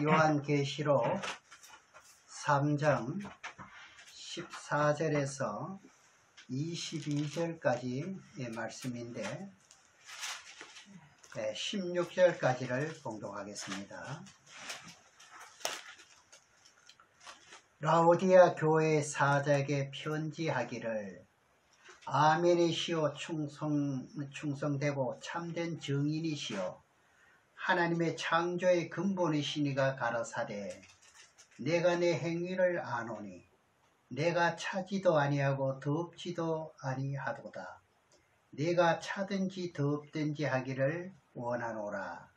요한계시록 3장 14절에서 22절까지의 말씀인데 16절까지를 봉독하겠습니다. 라오디아 교회 사자에게 편지하기를 아멘이시오 충성되고 참된 증인이시오 하나님의 창조의 근본이시니가 가라사대 내가 내 행위를 아노니 내가 차지도 아니하고 덥지도 아니하도다. 내가 차든지 덥든지 하기를 원하노라.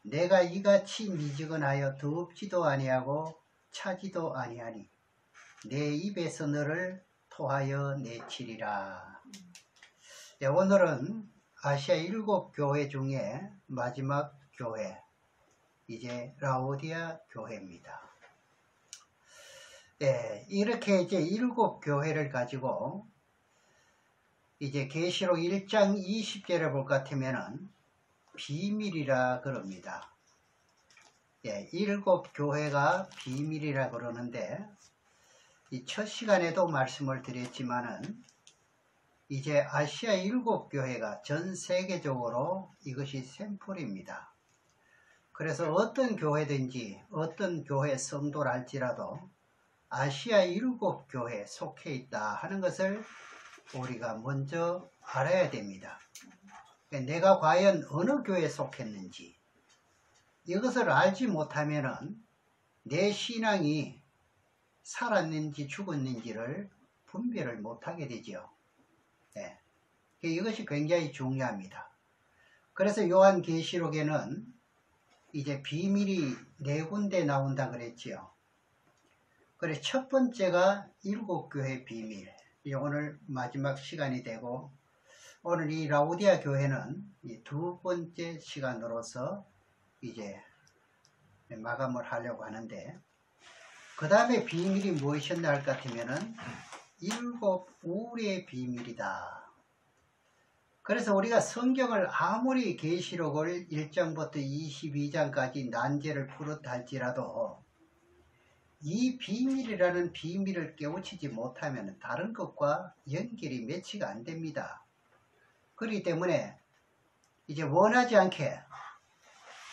내가 이같이 미지근하여 덥지도 아니하고 차지도 아니하니 내 입에서 너를 토하여 내치리라. 네, 오늘은 아시아 7교회 중에 마지막 교회, 이제 라오디아 교회입니다. 네, 이렇게 이제 7교회를 가지고 이제 계시록 1장 20절에 볼 것 같으면은 비밀이라 그럽니다. 예, 7교회가 비밀이라 그러는데 이 첫 시간에도 말씀을 드렸지만은 이제 아시아 7교회가 전 세계적으로 이것이 샘플입니다. 그래서 어떤 교회든지 어떤 교회 성도랄지라도 아시아 7교회에 속해 있다 하는 것을 우리가 먼저 알아야 됩니다. 내가 과연 어느 교회에 속했는지 이것을 알지 못하면은 내 신앙이 살았는지 죽었는지를 분별을 못하게 되죠. 네. 이것이 굉장히 중요합니다. 그래서 요한계시록에는 이제 비밀이 4군데 나온다 그랬지요. 그래서 첫 번째가 7교회 비밀. 오늘 마지막 시간이 되고 오늘 이 라오디아 교회는 이 2번째 시간으로서 이제 마감을 하려고 하는데 그 다음에 비밀이 무엇이었나 할 것 같으면은 7 우리의 비밀이다. 그래서 우리가 성경을 아무리 계시록을 1장부터 22장까지 난제를 풀었다 할지라도 이 비밀이라는 비밀을 깨우치지 못하면 다른 것과 연결이 매치가 안 됩니다. 그렇기 때문에 이제 원하지 않게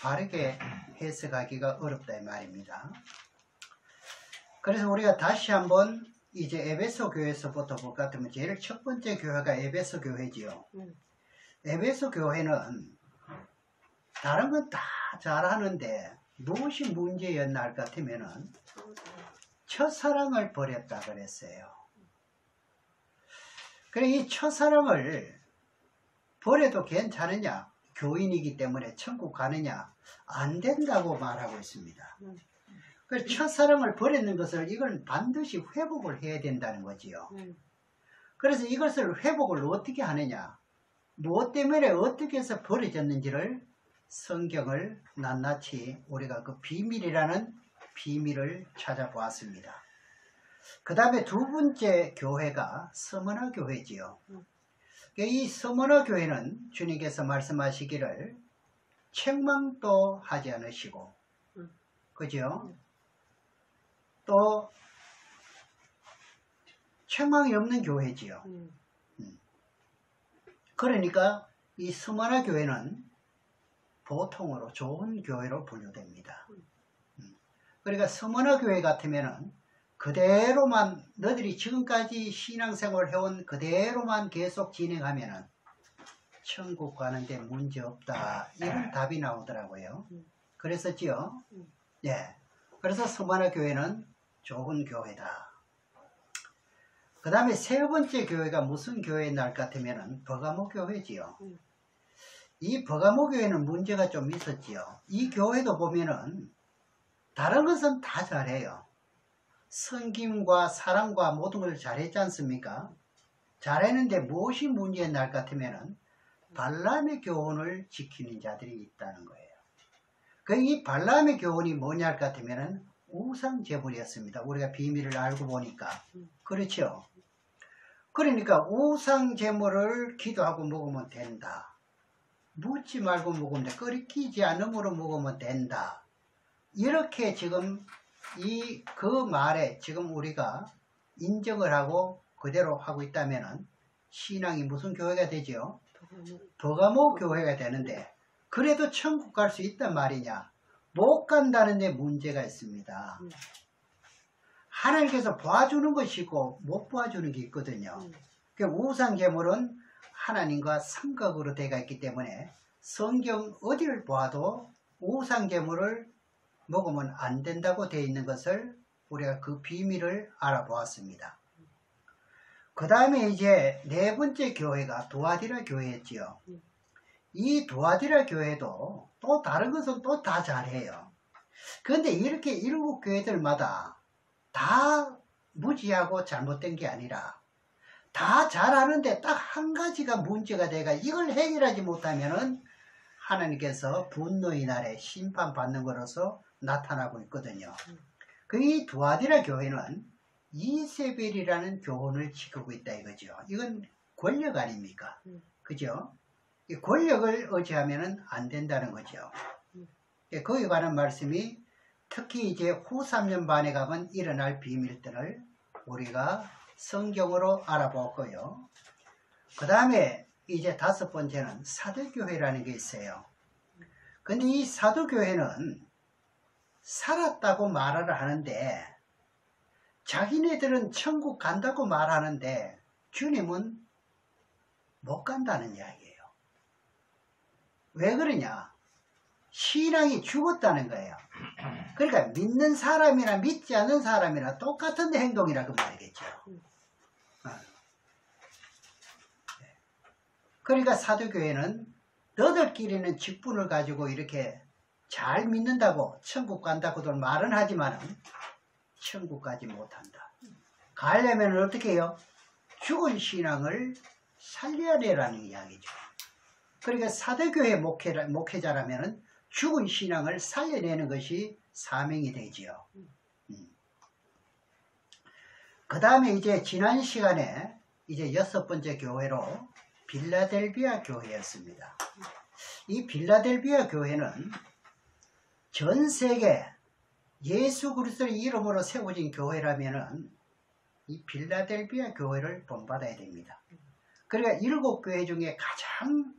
바르게 해석하기가 어렵다 이 말입니다. 그래서 우리가 다시 한번 이제 에베소 교회에서부터 볼 것 같으면 제일 첫 번째 교회가 에베소 교회지요. 에베소 교회는 다른 건 다 잘하는데 무엇이 문제였나 할 것 같으면은 첫사랑을 버렸다 그랬어요. 그래 이 첫사랑을 버려도 괜찮으냐? 교인이기 때문에 천국 가느냐? 안 된다고 말하고 있습니다. 그래서 첫사랑을 버리는 것을 이건 반드시 회복을 해야 된다는 거지요. 그래서 이것을 회복을 어떻게 하느냐? 무엇 때문에 어떻게 해서 버려졌는지를 성경을 낱낱이 우리가 그 비밀이라는 비밀을 찾아보았습니다. 그 다음에 2번째 교회가 서머나 교회지요. 이 서머나 교회는 주님께서 말씀하시기를 책망도 하지 않으시고 그죠? 또 책망이 없는 교회지요. 그러니까 이 서머나 교회는 보통으로 좋은 교회로 분류됩니다. 그러니까 서머나 교회 같으면은 그대로만 너희들이 지금까지 신앙생활을 해온 그대로만 계속 진행하면은 천국 가는데 문제 없다 이런 답이 나오더라고요. 그랬었지요. 네. 그래서 서머나 교회는 좋은 교회다. 그 다음에 3번째 교회가 무슨 교회인 날 같으면은 버가모 교회지요. 이 버가모 교회는 문제가 좀 있었지요. 이 교회도 보면은 다른 것은 다 잘해요. 섬김과 사랑과 모든 걸 잘했지 않습니까? 잘했는데 무엇이 문제인 날 같으면은 발람의 교훈을 지키는 자들이 있다는 거예요. 이 발람의 교훈이 뭐냐 할 것 같으면은 우상 제물이었습니다. 우리가 비밀을 알고 보니까. 그렇죠? 그러니까 우상 제물을 기도하고 먹으면 된다. 묻지 말고 먹으면 돼. 끓이지 않음으로 먹으면 된다. 이렇게 지금 그 말에 지금 우리가 인정을 하고 그대로 하고 있다면은 신앙이 무슨 교회가 되죠? 버가모 교회가 되는데, 그래도 천국 갈 수 있단 말이냐? 못 간다는 데 문제가 있습니다. 하나님께서 봐주는 것이고 못 봐주는 게 있거든요. 우상 제물은 하나님과 삼각으로 되어 있기 때문에 성경 어디를 봐도 우상 제물을 먹으면 안 된다고 되어 있는 것을 우리가 그 비밀을 알아보았습니다. 그 다음에 이제 네 번째 교회가 두아디라 교회였지요. 이 두아디라 교회도 또 다른 것은 또 다 잘해요. 그런데 이렇게 일곱 교회들마다 다 무지하고 잘못된 게 아니라 다 잘하는데 딱 한 가지가 문제가 돼가 이걸 해결하지 못하면은 하나님께서 분노의 날에 심판받는 것으로서 나타나고 있거든요. 이 두아디라 교회는 이세벨이라는 교훈을 지키고 있다 이거죠. 이건 권력 아닙니까? 그죠? 이 권력을 의지하면 안 된다는 거죠. 거기에 관한 말씀이 특히 이제 후 3년 반에 가면 일어날 비밀들을 우리가 성경으로 알아보고요. 그 다음에 이제 다섯 번째는 사도교회라는 게 있어요. 근데 이 사도교회는 살았다고 말을 하는데 자기네들은 천국 간다고 말하는데 주님은 못 간다는 이야기예요. 왜 그러냐? 신앙이 죽었다는 거예요. 그러니까 믿는 사람이나 믿지 않는 사람이나 똑같은 행동이라고 말이겠죠. 그러니까 사도교회는 너들끼리는 직분을 가지고 이렇게 잘 믿는다고 천국 간다고도 말은 하지만 천국 가지 못한다. 가려면 어떻게 해요? 죽은 신앙을 살려야 되라는 이야기죠. 그러니까 사도교회 목회자라면 죽은 신앙을 살려내는 것이 사명이 되지요. 그 다음에 이제 지난 시간에 이제 여섯 번째 교회로 빌라델비아 교회였습니다. 이 빌라델비아 교회는 전 세계 예수 그리스도의 이름으로 세워진 교회라면은 이 빌라델비아 교회를 본받아야 됩니다. 그러니까 일곱 교회 중에 가장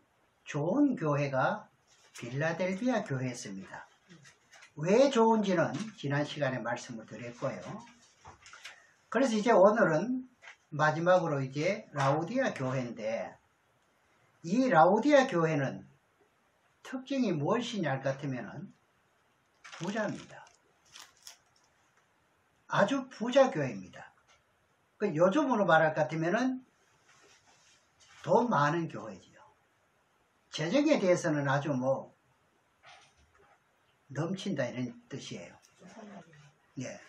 좋은 교회가 빌라델비아 교회였습니다. 왜 좋은지는 지난 시간에 말씀을 드렸고요. 그래서 이제 오늘은 마지막으로 이제 라우디아 교회인데, 이 라우디아 교회는 특징이 무엇이냐 할 것 같으면 부자입니다. 아주 부자 교회입니다. 요즘으로 말할 것 같으면 돈 많은 교회지요. 재정에 대해서는 아주 넘친다 이런 뜻이에요. 예.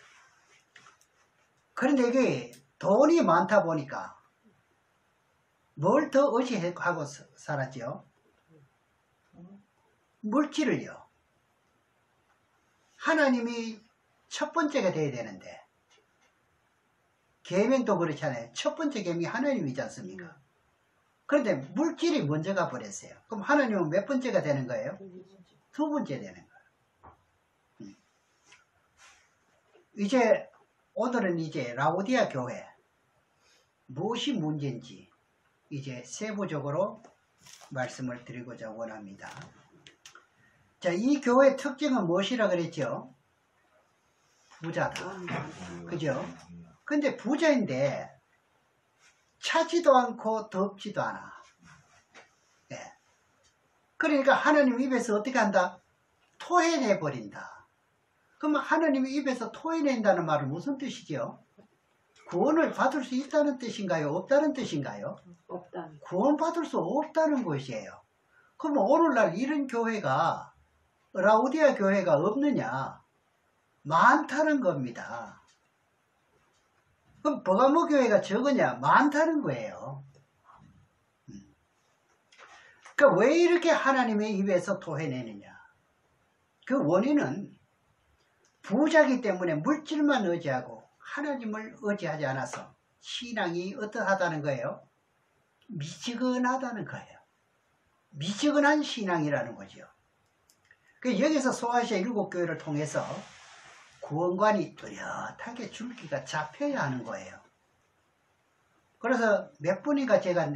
그런데 이게 돈이 많다 보니까 뭘 더 의지하고 살았죠? 물질을요. 하나님이 첫 번째가 돼야 되는데, 계명도 그렇잖아요. 첫 번째 계명이 하나님이지 않습니까? 그런데 물질이 먼저 가버렸어요. 그럼 하나님은 몇 번째가 되는 거예요? 두 번째 되는 거예요. 이제 오늘은 이제 라우디아 교회 무엇이 문제인지 이제 세부적으로 말씀을 드리고자 원합니다. 자, 이 교회의 특징은 무엇이라 그랬죠? 부자다. 그죠? 근데 부자인데 차지도 않고 덥지도 않아. 예. 그러니까 하나님 입에서 어떻게 한다? 토해내버린다. 그러면 하나님 입에서 토해낸다는 말은 무슨 뜻이죠? 구원을 받을 수 있다는 뜻인가요? 없다는 뜻인가요? 없다는. 구원받을 수 없다는 것이에요. 그럼 오늘날 이런 교회가 라우디아 교회가 없느냐? 많다는 겁니다. 그럼 버가모 교회가 적으냐? 많다는 거예요. 그러니까 왜 이렇게 하나님의 입에서 토해내느냐? 그 원인은 부자기 때문에 물질만 의지하고 하나님을 의지하지 않아서 신앙이 어떠하다는 거예요? 미지근하다는 거예요. 미지근한 신앙이라는 거죠. 여기서 소아시아 7교회를 통해서 구원관이 뚜렷하게 줄기가 잡혀야 하는 거예요. 그래서 몇 분인가 제가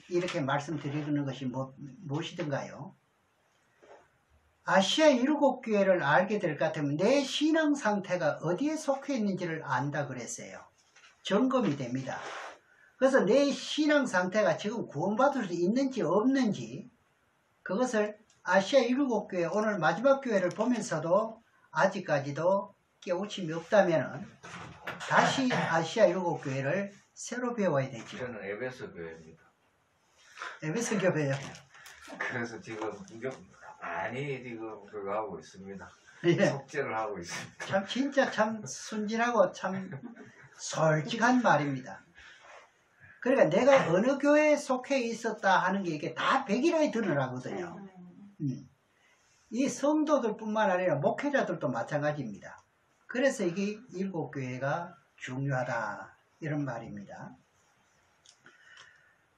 이렇게 말씀드리는 것이 무엇이든가요? 아시아 7교회를 알게 될 것 같으면 내 신앙 상태가 어디에 속해 있는지를 안다 그랬어요. 점검이 됩니다. 그래서 내 신앙 상태가 지금 구원받을 수 있는지 없는지 그것을 아시아 7교회 오늘 마지막 교회를 보면서도 아직까지도 깨우침이 없다면 다시 아시아 7교회를 새로 배워야 되죠. 저는 에베소 교회입니다. 에베소 교회요. 그래서 지금 많이 지금 그거 하고 있습니다. 예. 속죄를 하고 있습니다. 참 진짜 참 순진하고 참 솔직한 말입니다. 그러니까 내가 어느 교회에 속해 있었다 하는 게 이게 다 백일화에 드러나거든요. 이 성도들 뿐만 아니라 목회자들도 마찬가지입니다. 그래서 이게 7교회가 중요하다 이런 말입니다.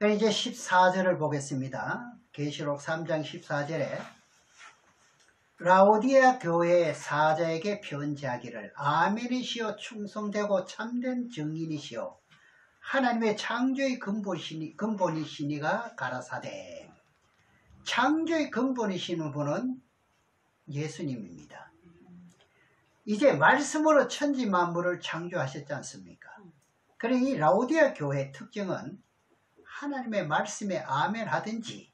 이제 14절을 보겠습니다. 계시록 3장 14절에 라오디아 교회 사자에게 편지하기를 아멘이시오 충성되고 참된 증인이시오 하나님의 창조의 근본이시니가 가라사대. 창조의 근본이시는 분은 예수님입니다. 이제 말씀으로 천지 만물을 창조하셨지 않습니까? 그리고 이 라오디아 교회의 특징은 하나님의 말씀에 아멘 하든지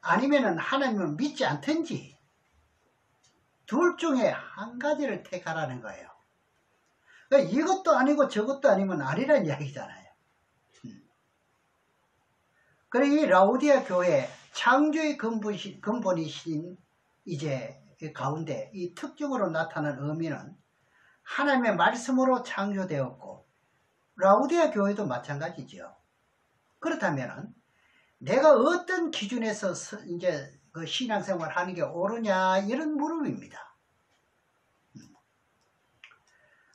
아니면은 하나님을 믿지 않든지 둘 중에 한 가지를 택하라는 거예요. 그러니까 이것도 아니고 저것도 아니면 아니란 이야기잖아요. 그리고 이 라오디아 교회 창조의 근본이신 이제 가운데 이 특징으로 나타난 의미는 하나님의 말씀으로 창조되었고 라오디아 교회도 마찬가지죠. 그렇다면은 내가 어떤 기준에서 이제 그 신앙생활 하는 게 옳으냐 이런 물음입니다.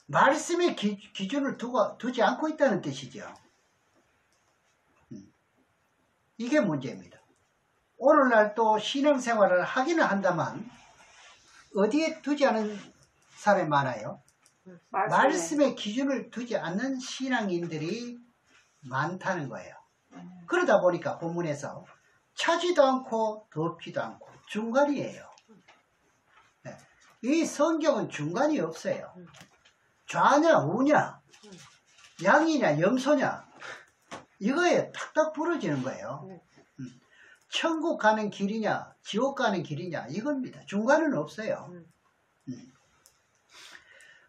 말씀의 기준을 두지 않고 있다는 뜻이죠. 이게 문제입니다. 오늘날 또 신앙생활을 하기는 한다만 어디에 두지 않은 사람이 많아요. 말씀의 기준을 두지 않는 신앙인들이 많다는 거예요. 그러다 보니까 본문에서 차지도 않고 덥지도 않고 중간이에요. 이 성경은 중간이 없어요. 좌냐 우냐 양이냐 염소냐 이거에 탁탁 부러지는 거예요. 천국 가는 길이냐 지옥 가는 길이냐 이겁니다. 중간은 없어요.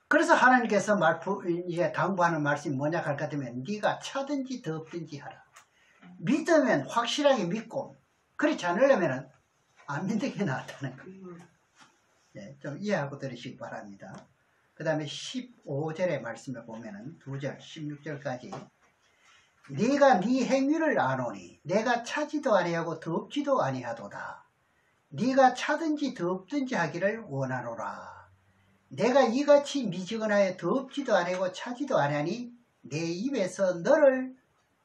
그래서 하나님께서 이제 당부하는 말씀이 뭐냐 할 것 같으면 네가 차든지 덥든지 하라. 믿으면 확실하게 믿고 그렇지 않으려면 안 믿는 게 낫다는 거예요. 네, 좀 이해하고 들으시기 바랍니다. 그 다음에 15절의 말씀을 보면은 2절 16절까지 네가 네 행위를 아노니 내가 차지도 아니하고 덥지도 아니하도다. 네가 차든지 덥든지 하기를 원하노라. 내가 이같이 미지근하여 덥지도 아니하고 차지도 아니하니 내 입에서 너를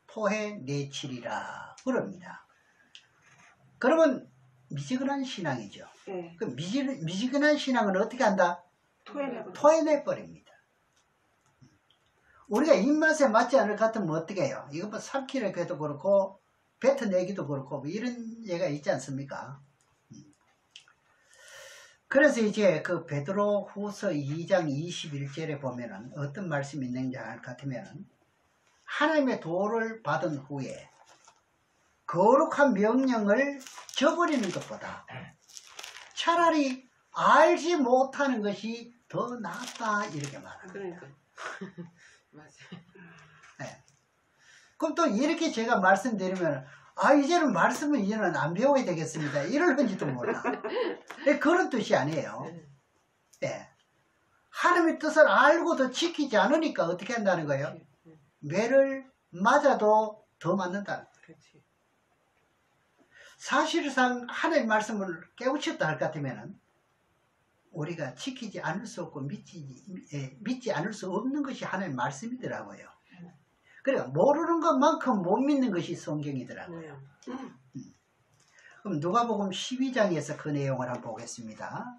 토해 내치리라 그럽니다. 그러면 미지근한 신앙이죠. 네. 그 미지근한 신앙은 어떻게 한다? 토해내버립니다. 우리가 입맛에 맞지 않을 것 같으면 어떻게 해요? 이거 뭐 삼키려고 해도 그렇고 뱉어내기도 그렇고 뭐 이런 예가 있지 않습니까? 그래서 이제 그 베드로 후서 2장 21절에 보면은 어떤 말씀이 있는지 알 것 같으면 하나님의 도를 받은 후에 거룩한 명령을 저버리는 것보다 차라리 알지 못하는 것이 더 낫다 이렇게 말합니다. 그러니까 맞아요. 네. 그럼 또 이렇게 제가 말씀드리면 이제는 말씀을 이제는 안 배워야 되겠습니다. 이럴는지도 몰라. 그런 뜻이 아니에요. 네. 하나님의 뜻을 알고도 지키지 않으니까 어떻게 한다는 거예요? 매를 맞아도 더 맞는다. 사실상 하나님의 말씀을 깨우쳤다 할 것 같으면 우리가 지키지 않을 수 없고 믿지 않을 수 없는 것이 하나님의 말씀이더라고요. 그러니까 모르는 것만큼 못 믿는 것이 성경이더라고요. 그럼 누가복음 12장에서 그 내용을 한번 보겠습니다.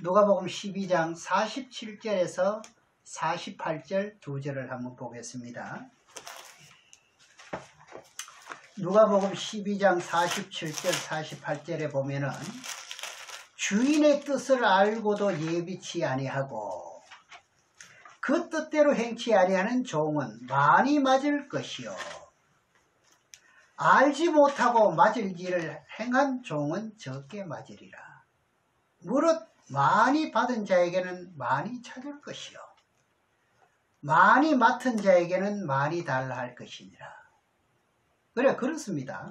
누가복음 12장 47절에서 48절 두 절을 한번 보겠습니다. 누가복음 12장 47절 48절에 보면은 주인의 뜻을 알고도 예비치 아니하고 그 뜻대로 행치 아니하는 종은 많이 맞을 것이요 알지 못하고 맞을 일을 행한 종은 적게 맞으리라. 무릇 많이 받은 자에게는 많이 찾을 것이요 많이 맡은 자에게는 많이 달라 할 것이니라. 그래 그렇습니다.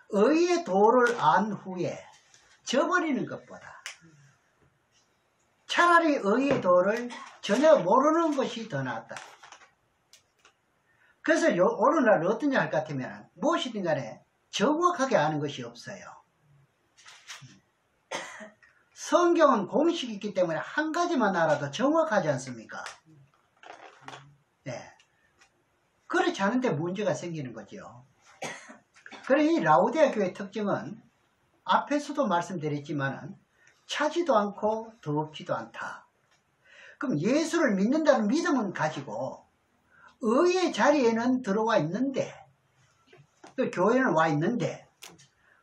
의의 도를 안 후에 저버리는 것보다 차라리 의의 도를 전혀 모르는 것이 더 낫다. 그래서 오늘날 어떠냐 할 것 같으면 무엇이든 간에 정확하게 아는 것이 없어요. 성경은 공식이 있기 때문에 한 가지만 알아도 정확하지 않습니까? 네. 그렇지 않은데 문제가 생기는 거죠. 그래 이 라오디아 교회의 특징은 앞에서도 말씀드렸지만 차지도 않고 더럽지도 않다. 그럼 예수를 믿는다는 믿음은 가지고 의의 자리에는 들어와 있는데 또 교회는 와 있는데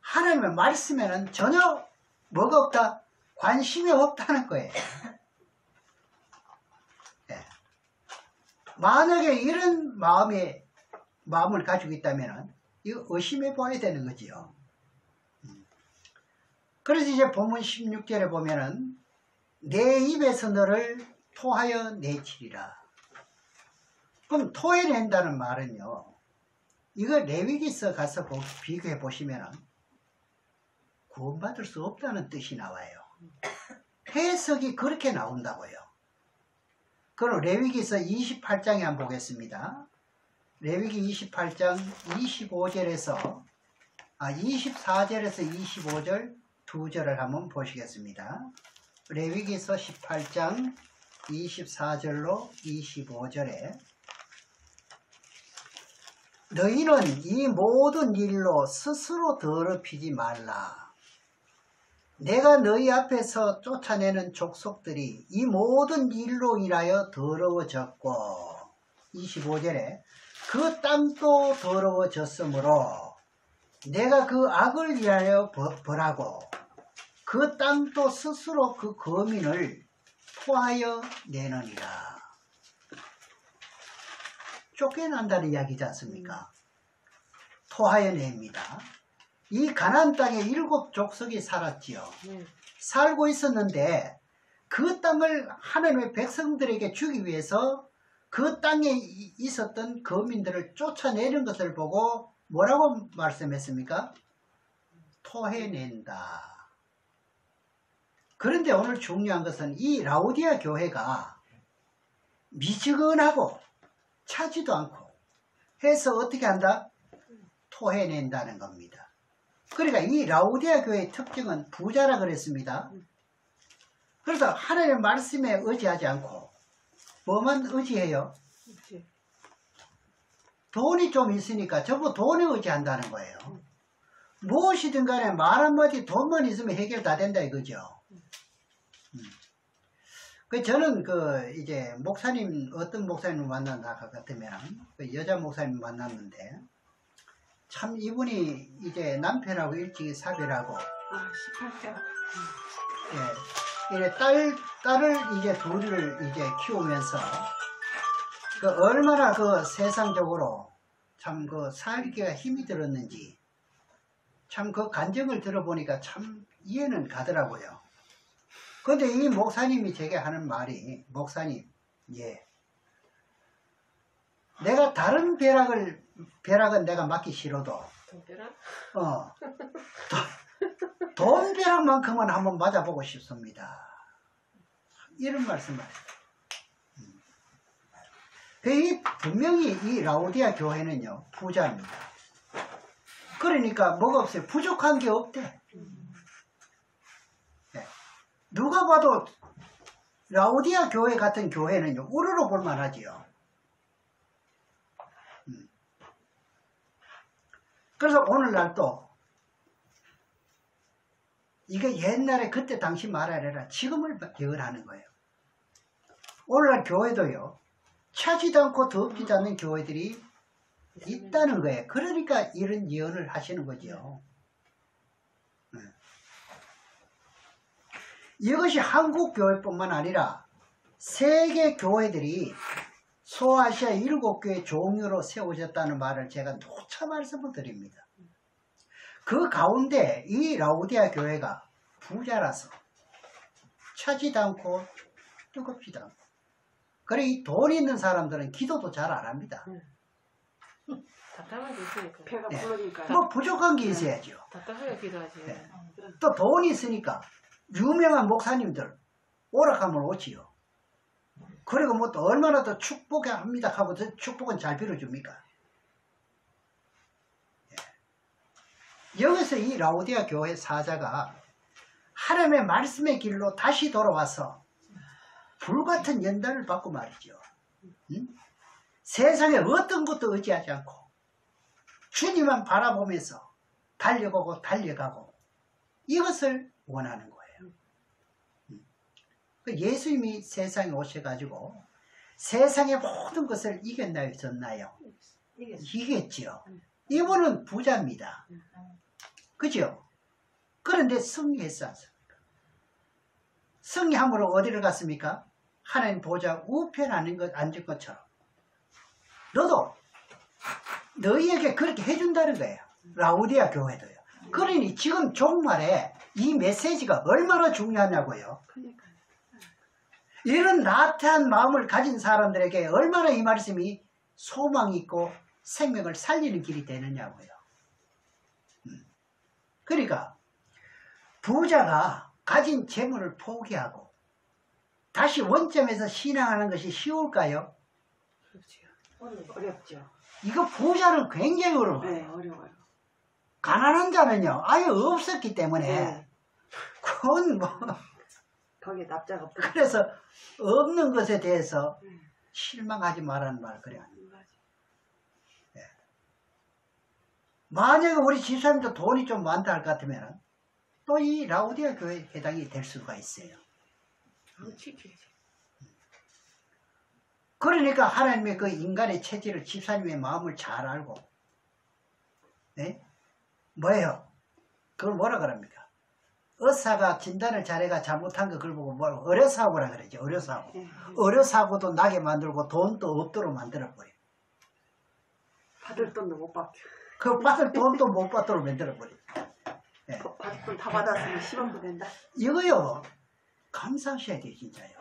하나님의 말씀에는 전혀 뭐가 없다? 관심이 없다는 거예요. 네. 만약에 이런 마음을 가지고 있다면 이거 의심해 봐야 되는 거지요. 그래서 이제 본문 16절에 보면은 내 입에서 너를 토하여 내치리라. 그럼 토해낸다는 말은요, 이거 레위기서 가서 비교해 보시면은 구원받을 수 없다는 뜻이 나와요. 해석이 그렇게 나온다고요. 그럼 레위기서 28장에 한번 보겠습니다. 레위기 28장 24절에서 25절 두 절을 한번 보시겠습니다. 레위기서 18장 24절로 25절에 너희는 이 모든 일로 스스로 더럽히지 말라. 내가 너희 앞에서 쫓아내는 족속들이 이 모든 일로 인하여 더러워졌고 25절에 그 땅도 더러워졌으므로 내가 그 악을 위하여 벌하고 그 땅도 스스로 그 거민을 토하여 내느니라. 쫓겨난다는 이야기지 않습니까? 토하여 냅니다. 이 가나안 땅에 7 족속이 살았지요. 살고 있었는데 그 땅을 하나님의 백성들에게 주기 위해서 그 땅에 있었던 거민들을 쫓아내는 것을 보고 뭐라고 말씀했습니까? 토해낸다. 그런데 오늘 중요한 것은 이 라오디아 교회가 미지근하고 차지도 않고 해서 어떻게 한다? 토해낸다는 겁니다. 그러니까 이 라오디아 교회의 특징은 부자라 그랬습니다. 그래서 하나님의 말씀에 의지하지 않고 뭐만 의지해요? 돈이 좀 있으니까 전부 돈에 의지한다는 거예요. 무엇이든 간에 말 한마디 돈만 있으면 해결 다 된다 이거죠. 저는 이제 목사님, 어떤 목사님을 만난다 같으면 여자 목사님 만났는데 참 이분이 이제 남편하고 일찍 사별하고 18장. 예, 이제 딸을 이제 둘을 이제 키우면서 얼마나 세상적으로 참 살기가 힘이 들었는지 참 간증을 들어보니까 참 이해는 가더라고요. 그런데 이 목사님이 제게 하는 말이, 목사님, 예, 내가 다른 벼락은 내가 맞기 싫어도 돈벼락? 돈 벼락만큼은 한번 맞아보고 싶습니다. 이런 말씀을 해요. 분명히 이 라오디아 교회는요 부자입니다. 그러니까 뭐가 없어요. 부족한 게 없대. 네. 누가 봐도 라오디아 교회 같은 교회는요 우러러 볼만하지요. 그래서 오늘날 또 이게 옛날에 그때 당시 말 아니라 지금을 예언하는 거예요. 오늘날 교회도요. 차지도 않고 덥지도 않는 교회들이 있다는 거예요. 그러니까 이런 예언을 하시는 거죠. 이것이 한국 교회뿐만 아니라 세계 교회들이 소아시아 7교회 종류로 세워졌다는 말을 제가 누차 말씀을 드립니다. 그 가운데 이 라오디아 교회가 부자라서 차지도 않고 뜨겁지도 않고, 그래 이 돈 있는 사람들은 기도도 잘 안 합니다. 답답한 게 있으니까. 배가 네. 부르니까. 뭐 부족한 게 있어야죠. 답답하게 기도하지. 네. 또 돈이 있으니까 유명한 목사님들 오락하면 오지요. 그리고 뭐 또 얼마나 더 축복합니다 하고 축복은 잘 빌어줍니까? 여기서 이 라오디아 교회 사자가 하나님의 말씀의 길로 다시 돌아와서 불같은 연단을 받고 말이죠. 세상에 어떤 것도 의지하지 않고 주님만 바라보면서 달려가고 달려가고 이것을 원하는 거예요. 예수님이 세상에 오셔가지고 세상의 모든 것을 이겼나요? 졌나요? 이겼죠. 이분은 부자입니다. 그죠? 그런데 승리했지 않습니까? 승리함으로 어디를 갔습니까? 하나님 보좌 우편에 앉은 것처럼 너도 너희에게 그렇게 해준다는 거예요. 라오디아 교회도요. 그러니 지금 종말에 이 메시지가 얼마나 중요하냐고요. 이런 나태한 마음을 가진 사람들에게 얼마나 이 말씀이 소망이 있고 생명을 살리는 길이 되느냐고요. 그러니까 부자가 가진 재물을 포기하고 다시 원점에서 신앙하는 것이 쉬울까요? 어렵죠. 이거 부자는 굉장히 어려워요. 네, 어려워요. 가난한 자는요 아예 없었기 때문에 네. 그건 뭐 거기에 납작 없고. 그래서 없는 것에 대해서 실망하지 말라는 말 그래요. 네. 만약에 우리 집사님도 돈이 좀 많다 할 것 같으면 또 이 라오디아 교회에 해당이 될 수가 있어요. 그러니까 하나님의 그 인간의 체질을 집사님의 마음을 잘 알고 네? 뭐예요? 그걸 뭐라 그럽니까? 의사가 진단을 잘해가 잘못한 거 그걸 보고 뭐라고 의료사고라 그러죠. 의료사고. 의료사고도 나게 만들고 돈도 없도록 만들어버려. 받을 돈도 못 받게. 그 받을 돈도 못 받도록 만들어버려. 네. 받을 돈 다 받았으면 10원도 된다. 이거요. 감사하셔야 돼요. 진짜요.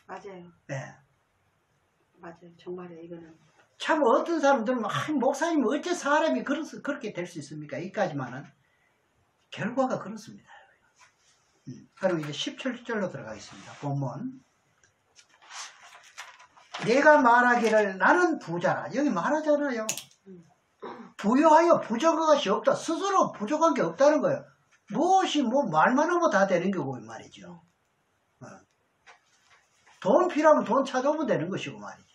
맞아요. 네. 맞아요. 정말이에요. 이거는. 참 어떤 사람들은 목사님 어째 사람이 그렇게 될 수 있습니까? 이까지만은 결과가 그렇습니다. 그럼 이제 17절로 들어가겠습니다. 본문. 내가 말하기를 나는 부자라. 여기 말하잖아요. 부유하여 부족한 것이 없다. 스스로 부족한 게 없다는 거예요. 무엇이 뭐 말만 하면 다 되는 거고 말이죠. 돈 필요하면 돈 찾아오면 되는 것이고 말이죠.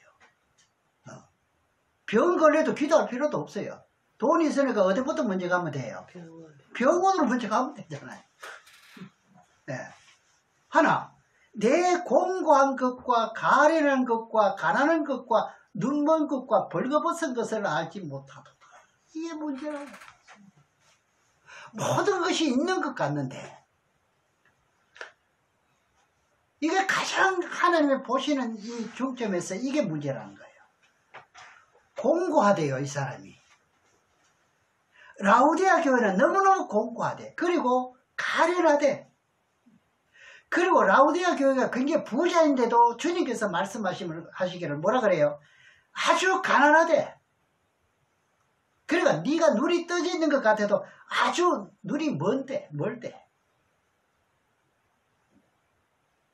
병 걸려도 기도할 필요도 없어요. 돈이 있으니까 어디부터 먼저 가면 돼요? 병원으로 먼저 가면 되잖아요. 네. 하나, 내 공고한 것과 가련한 것과 가난한 것과 눈먼 것과 벌거벗은 것을 알지 못하도다. 이게 문제라고. 모든 것이 있는 것 같는데 이게 가장 하나님이 보시는 이 중점에서 이게 문제라는 거예요. 공고하대요, 이 사람이. 라오디아 교회는 너무너무 공고하대. 그리고 가련하대. 그리고 라오디아 교회가 굉장히 부자인데도 주님께서 말씀하시기를 뭐라 그래요? 아주 가난하대. 그러니까 네가 눈이 떠져 있는 것 같아도 아주 눈이 멀대.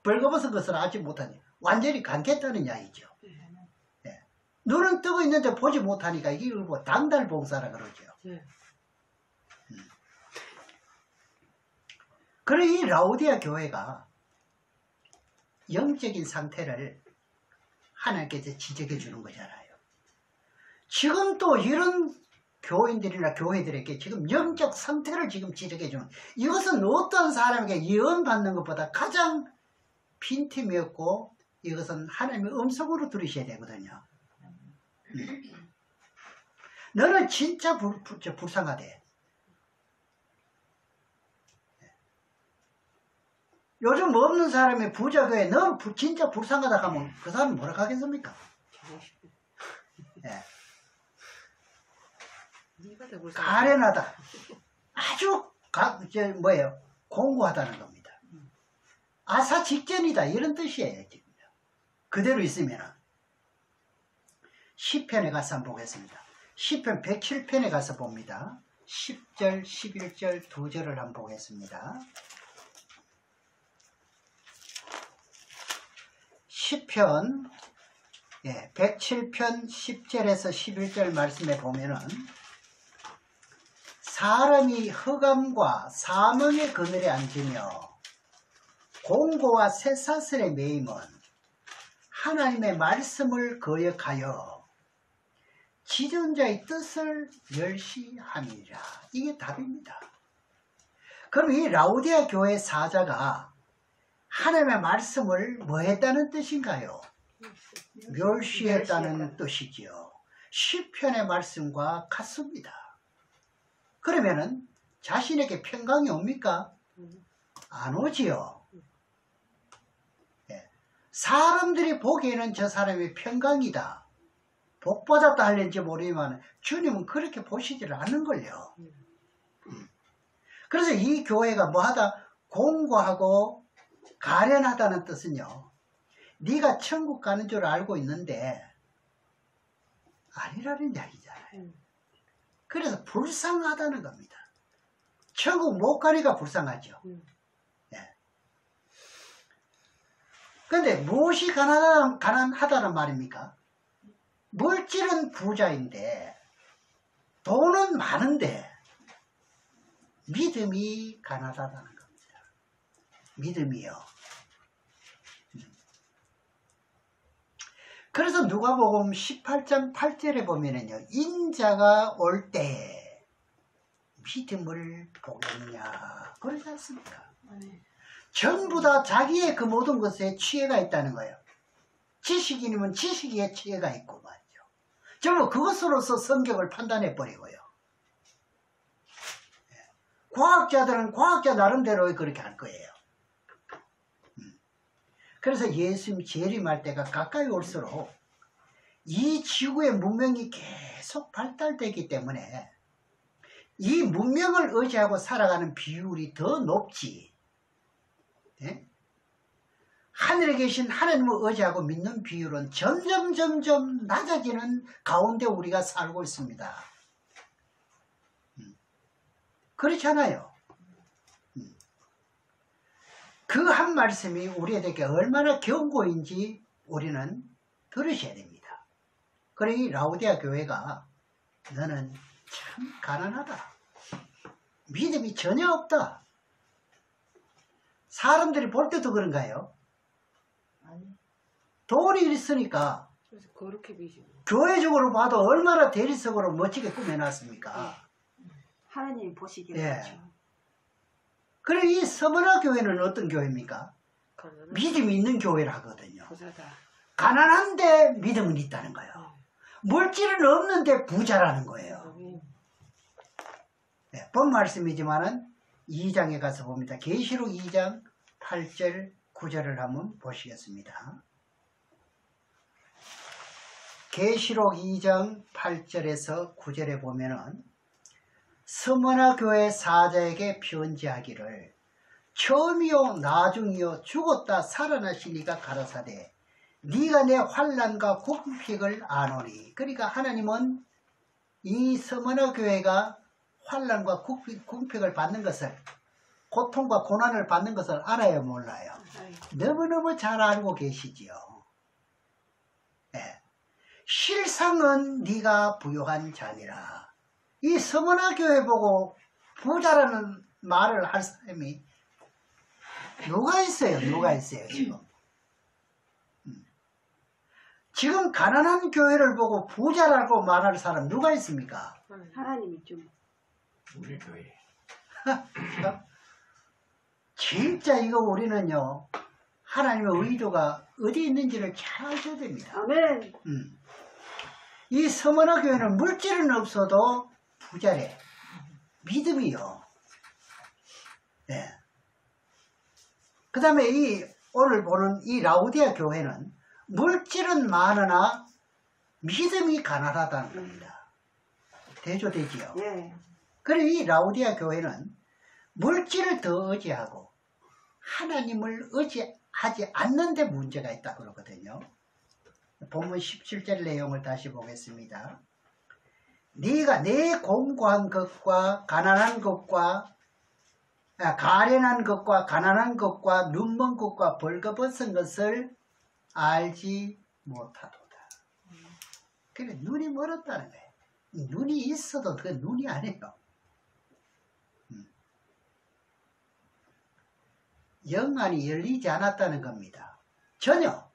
벌거벗은 것을 알지 못하니 완전히 감겠다는 이야기죠. 네. 눈은 뜨고 있는데 보지 못하니까 이게 뭐 당달봉사라 그러죠. 네. 그래 이 라오디아 교회가 영적인 상태를 하나님께서 지적해 주는 거잖아요. 지금 또 이런 교인들이나 교회들에게 지금 영적 상태를 지금 지적해 주는, 이것은 어떤 사람에게 예언받는 것보다 가장 빈틈이었고, 이것은 하나님의 음성으로 들으셔야 되거든요. 너는 진짜 불쌍하대. 요즘 없는 사람이 부자교회 너 진짜 불쌍하다 하면 그 사람은 뭐라 하겠습니까? 예. 네가 더 불쌍해. 가련하다. 아주 공고하다는 겁니다. 아사 직전이다 이런 뜻이에요. 지금. 그대로 있으면 시편에 가서 한번 보겠습니다. 시편 107편에 가서 봅니다. 10절 11절 2절을 한번 보겠습니다. 시편 107편 10절에서 11절 말씀에 보면은 사람이 흑암과 사망의 그늘에 앉으며 공고와 쇠사슬에 매임은 하나님의 말씀을 거역하여 지존자의 뜻을 멸시함이라. 이게 답입니다. 그럼 이 라우디아 교회 사자가 하나님의 말씀을 뭐 했다는 뜻인가요? 멸시했다는 뜻이지요. 시편의 말씀과 같습니다. 그러면은 자신에게 평강이 옵니까? 안 오지요. 사람들이 보기에는 저 사람이 평강이다, 복받았다 할는지 모르지만 주님은 그렇게 보시지를 않는걸요. 그래서 이 교회가 뭐하다? 공고하고 가련하다는 뜻은요, 네가 천국 가는 줄 알고 있는데 아니라는 이야기잖아요. 그래서 불쌍하다는 겁니다. 천국 못 가니까 불쌍하죠. 그런데 무엇이 가난하다는 말입니까? 물질은 부자인데 돈은 많은데 믿음이 가난하다는 겁니다. 믿음이요. 그래서 누가복음 18장 8절에 보면은요, 인자가 올 때 믿음을 보겠냐 그러지 않습니까? 전부 다 자기의 그 모든 것에 취해가 있다는 거예요. 지식인이면 지식에 취해가 있고 말이죠. 전부 그것으로서 성격을 판단해 버리고요. 과학자들은 과학자 나름대로 그렇게 할 거예요. 그래서 예수님이 재림할 때가 가까이 올수록 이 지구의 문명이 계속 발달되기 때문에 이 문명을 의지하고 살아가는 비율이 더 높지, 하늘에 계신 하나님을 의지하고 믿는 비율은 점점 낮아지는 가운데 우리가 살고 있습니다. 그렇잖아요. 그 한 말씀이 우리에게 얼마나 경고인지 우리는 들으셔야 됩니다. 그러니 라우디아 교회가 너는 참 가난하다, 믿음이 전혀 없다. 사람들이 볼 때도 그런가요? 돈이 있으니까 그래서 그렇게 비시고. 교회적으로 봐도 얼마나 대리석으로 멋지게 꾸며놨습니까? 하나님이 보시기에 그렇죠. 그래, 이 서머나 교회는 어떤 교회입니까? 가난한 믿음이 있는 교회라 하거든요. 부자다. 가난한데 믿음은 있다는 거예요. 물질은 없는데 부자라는 거예요. 본 말씀이지만은 2장에 가서 봅니다. 계시록 2장 8절 9절을 한번 보시겠습니다. 계시록 2장 8절에서 9절에 보면은 스무나 교회 사자에게 편지하기를 처음이요 나중이요 죽었다 살아나시니가 가라사대 네가 내 환난과 궁핍을 아노니. 그러니까 하나님은 이 스무나 교회가 환난과 궁핍을 받는 것을, 고통과 고난을 받는 것을 알아요, 몰라요? 너무너무 잘 알고 계시지요. 실상은 네가 부요한 자니라. 이 서머나 교회 보고 부자라는 말을 할 사람이 누가 있어요? 누가 있어요, 지금? 지금 가난한 교회를 보고 부자라고 말할 사람 누가 있습니까? 하나님이 좀 우리 교회. 진짜 이거 우리는요, 하나님의 의도가 어디 있는지를 잘 아셔야 됩니다. 아멘. 이 서머나 교회는 물질은 없어도 부자래. 믿음이요. 네. 그 다음에 오늘 보는 이 라우디아 교회는 물질은 많으나 믿음이 가난하다는 겁니다. 대조되지요. 예. 그리고 이 라우디아 교회는 물질을 더 의지하고 하나님을 의지하지 않는 데 문제가 있다 그러거든요. 본문 17절 내용을 다시 보겠습니다. 네가 내 공고한 것과 가난한 것과 가련한 것과 가난한 것과 눈먼 것과 벌거벗은 것을 알지 못하도다. 그래 눈이 멀었다는 거예요. 눈이 있어도 그 눈이 아니에요. 영안이 열리지 않았다는 겁니다. 전혀.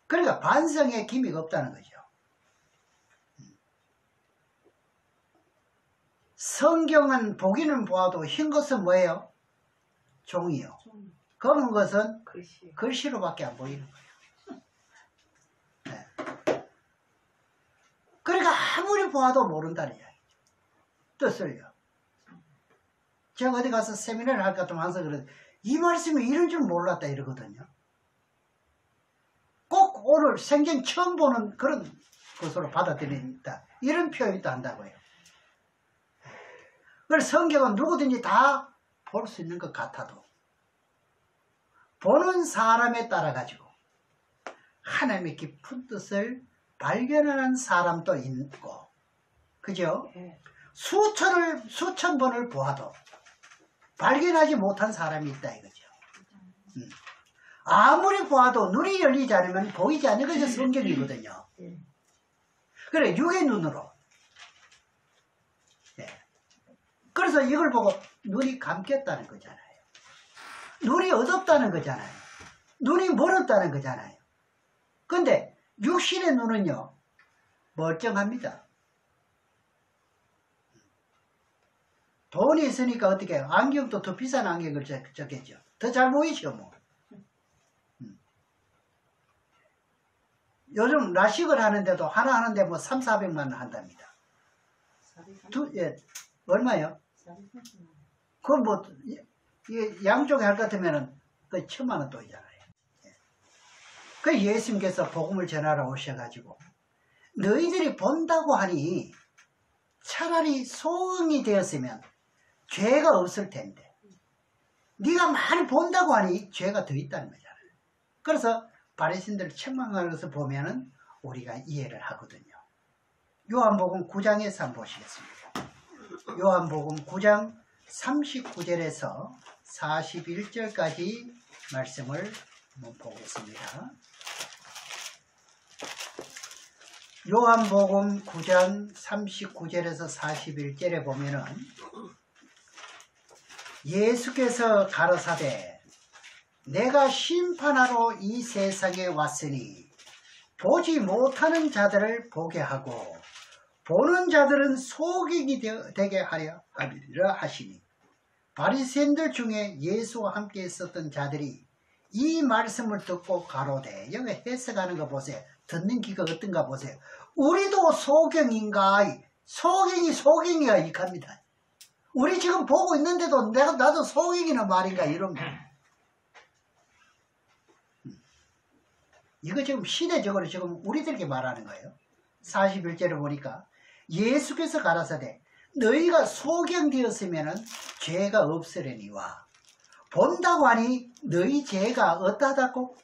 그러니까 반성의 기미가 없다는 거죠. 성경은 보기는 보아도 흰 것은 뭐예요? 종이요. 검은 것은 글씨. 글씨로밖에 안 보이는 거예요. 네. 그러니까 아무리 보아도 모른다는 이야기죠. 뜻을요. 제가 어디 가서 세미나를 할 것 같으면 항상 그래요. 이 말씀이 이런 줄 몰랐다 이러거든요. 꼭 오늘 생전 처음 보는 그런 것으로 받아들인다. 이런 표현도 한다고요. 그래서 성경은 누구든지 다 볼 수 있는 것 같아도 보는 사람에 따라 가지고 하나님의 깊은 뜻을 발견하는 사람도 있고, 그죠? 예. 수천 번을 보아도 발견하지 못한 사람이 있다 이거죠. 아무리 보아도 눈이 열리지 않으면 보이지 않는 것이 성경이거든요. 그래 육의 눈으로. 네. 그래서 이걸 보고 눈이 감겼다는 거잖아요. 눈이 어둡다는 거잖아요. 눈이 멀었다는 거잖아요. 근데 육신의 눈은요 멀쩡합니다. 돈이 있으니까 어떻게 해요? 안경도 더 비싼 안경을 적겠죠. 더 잘 보이죠 뭐. 요즘 라식을 하는데도 하나 하는데 뭐 3, 400만 원 한답니다. 예, 얼마요? 그건 뭐 양쪽에 할 것 같으면은 그 1000만 원 돈이잖아요. 그 예수님께서 복음을 전하러 오셔가지고 너희들이 본다고 하니 차라리 소응이 되었으면 죄가 없을 텐데 네가 많이 본다고 하니 죄가 더 있다는 거잖아요. 그래서 바리새인들을 책망하는 것을 보면은 우리가 이해를 하거든요. 요한복음 9장에서 한번 보시겠습니다. 요한복음 9장 39절에서 41절까지 말씀을 한번 보겠습니다. 요한복음 9장 39절에서 41절에 보면은 예수께서 가라사대 내가 심판하러 이 세상에 왔으니 보지 못하는 자들을 보게 하고 보는 자들은 소경이 되게 하려 하리라 하시니 바리새인들 중에 예수와 함께 있었던 자들이 이 말씀을 듣고 가로되 여기 해석하는 거 보세요. 듣는 귀가 어떤가 보세요. 우리도 소경인가? 소경이가 이익합니다. 우리 지금 보고 있는데도 나도 소경이나 말인가 이런 거. 이거 지금 시대적으로 지금 우리들에게 말하는 거예요. 41절을 보니까 예수께서 가라사대 너희가 소경되었으면 죄가 없으려니와 본다고 하니 너희 죄가 어떠하다고?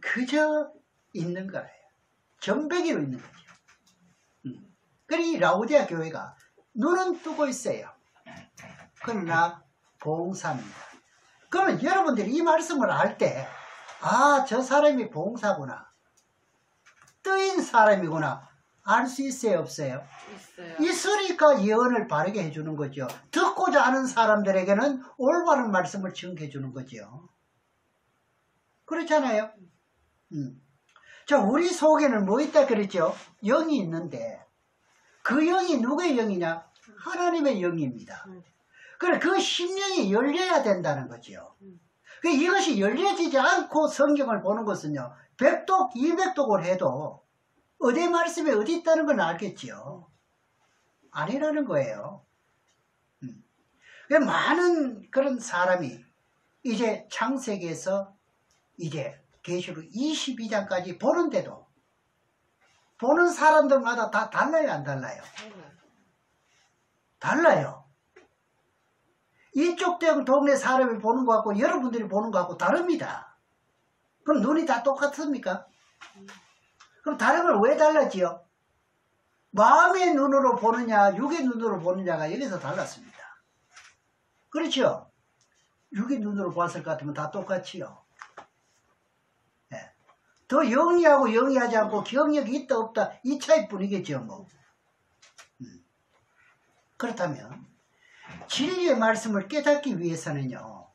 그저 있는 거예요. 전배기로 있는 거죠. 그러니 이 라우디아 교회가 눈은 뜨고 있어요. 그러나 봉사입니다. 그러면 여러분들이 이 말씀을 알 때 아, 저 사람이 봉사구나. 뜨인 사람이구나. 알 수 있어요, 없어요? 있어요. 있으니까 예언을 바르게 해주는 거죠. 듣고자 하는 사람들에게는 올바른 말씀을 증거해 주는 거죠. 그렇잖아요. 자, 우리 속에는 뭐 있다 그랬죠? 영이 있는데 그 영이 누구의 영이냐? 하나님의 영입니다. 그래, 그 심령이 열려야 된다는 거죠. 이것이 열려지지 않고 성경을 보는 것은요, 100독, 200독을 해도 어디 말씀에 어디 있다는 건 알겠지요. 아니라는 거예요. 많은 그런 사람이 이제 창세기에서 이제 계시록 22장까지 보는데도 보는 사람들마다 다 달라요, 안 달라요? 달라요. 이쪽 동네 사람이 보는 것 같고 여러분들이 보는 것 같고 다릅니다. 그럼 눈이 다 똑같습니까? 그럼 다른 걸 왜 달라지요? 마음의 눈으로 보느냐 육의 눈으로 보느냐가 여기서 달랐습니다. 그렇죠? 육의 눈으로 봤을 것 같으면 다 똑같지요. 네. 더 영리하고 영리하지 않고 기억력이 있다 없다 이 차이뿐이겠죠. 뭐. 그렇다면 진리의 말씀을 깨닫기 위해서는요,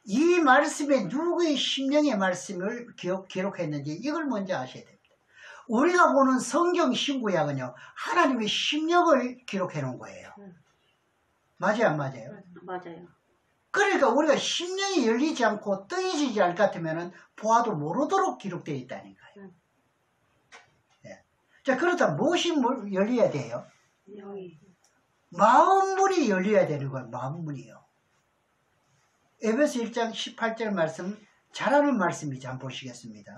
이 말씀에 누구의 심령의 말씀을 기록했는지 이걸 먼저 아셔야 됩니다. 우리가 보는 성경 신구약은요, 하나님의 심령을 기록해 놓은 거예요. 맞아요, 안 맞아요? 맞아요. 그러니까 우리가 심령이 열리지 않고 뜨이지 않을 것 같으면 보아도 모르도록 기록되어 있다니까요. 네. 자, 그렇다면 무엇이 열려야 돼요? 영이. 마음문이 열려야 되는 거예요. 마음문이요. 에베소 1장 18절 말씀 잘하는 말씀이지. 한번 보시겠습니다.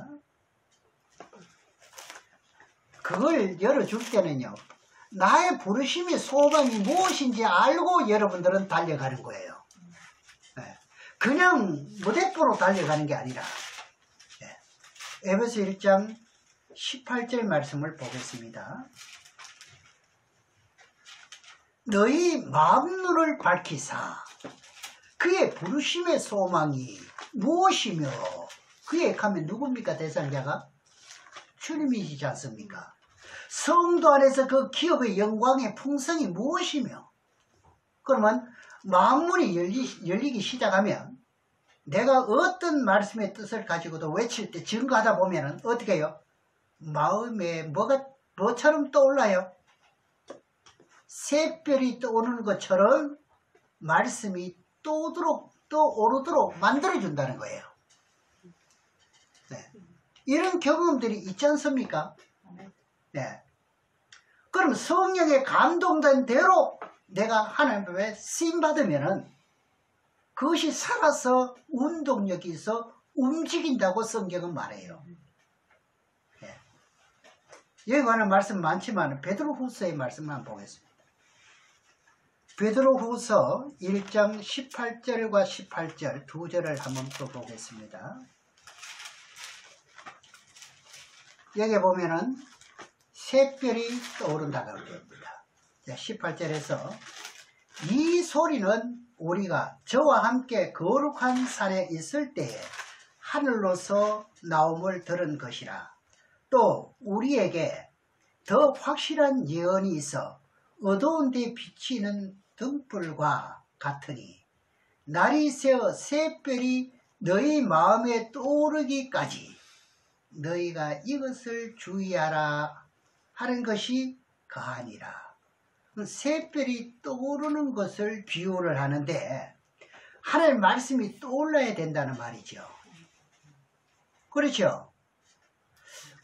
그걸 열어줄 때는요, 나의 부르심의 소망이 무엇인지 알고 여러분들은 달려가는 거예요. 네. 그냥 무대포로 달려가는 게 아니라. 네. 에베소 1장 18절 말씀을 보겠습니다. 너희 마음눈을 밝히사 그의 부르심의 소망이 무엇이며, 그의 하면 누굽니까? 대상자가 주님이시지 않습니까? 성도 안에서 그 기업의 영광의 풍성이 무엇이며, 그러면 마음문이 열리기 시작하면 내가 어떤 말씀의 뜻을 가지고도 외칠 때 증거하다 보면 어떻게 해요? 마음에 뭐처럼 떠올라요? 새별이 떠오르는 것처럼 말씀이 떠오르도록 만들어준다는 거예요. 네. 이런 경험들이 있지 않습니까? 네. 그럼 성령에 감동된 대로 내가 하나님의 쓰임받으면은 그것이 살아서 운동력이 있어 움직인다고 성경은 말해요. 네. 여기 관한 말씀 많지만 베드로후서의 말씀만 보겠습니다. 베드로후서 1장 18절과 18절 두 절을 한번 또 보겠습니다. 여기 보면은 새별이 떠오른다고 합니다. 18절에서 이 소리는 우리가 저와 함께 거룩한 산에 있을 때에 하늘로서 나옴을 들은 것이라. 또 우리에게 더 확실한 예언이 있어 어두운 데 비치는 등불과 같으니 날이 새어 새별이 너희 마음에 떠오르기까지 너희가 이것을 주의하라 하는 것이 그하니라. 새별이 떠오르는 것을 비유를 하는데 하나님의 말씀이 떠올라야 된다는 말이죠. 그렇죠?